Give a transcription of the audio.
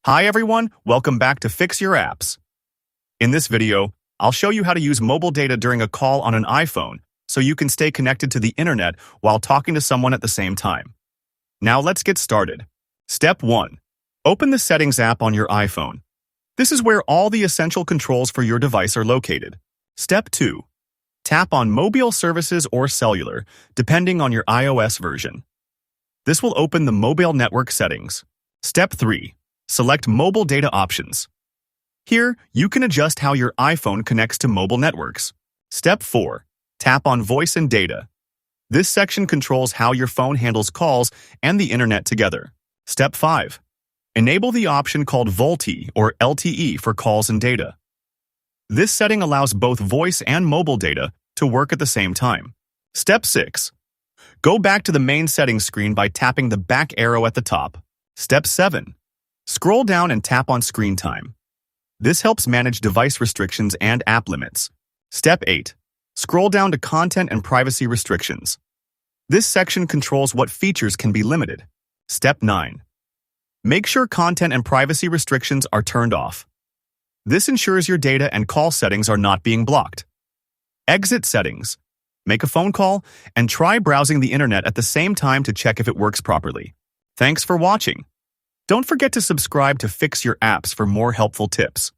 Hi everyone, welcome back to Fix Your Apps. In this video, I'll show you how to use mobile data during a call on an iPhone so you can stay connected to the internet while talking to someone at the same time. Now let's get started. Step 1. Open the Settings app on your iPhone. This is where all the essential controls for your device are located. Step 2. Tap on Mobile Services or Cellular, depending on your iOS version. This will open the mobile network settings. Step 3. Select Mobile Data Options. Here, you can adjust how your iPhone connects to mobile networks. Step 4. Tap on Voice and Data. This section controls how your phone handles calls and the internet together. Step 5. Enable the option called VoLTE or LTE for calls and data. This setting allows both voice and mobile data to work at the same time. Step 6. Go back to the main settings screen by tapping the back arrow at the top. Step 7. Scroll down and tap on Screen Time. This helps manage device restrictions and app limits. Step 8. Scroll down to Content and Privacy Restrictions. This section controls what features can be limited. Step 9. Make sure content and privacy restrictions are turned off. This ensures your data and call settings are not being blocked. Exit Settings. Make a phone call and try browsing the internet at the same time to check if it works properly. Thanks for watching. Don't forget to subscribe to Fix Your Apps for more helpful tips.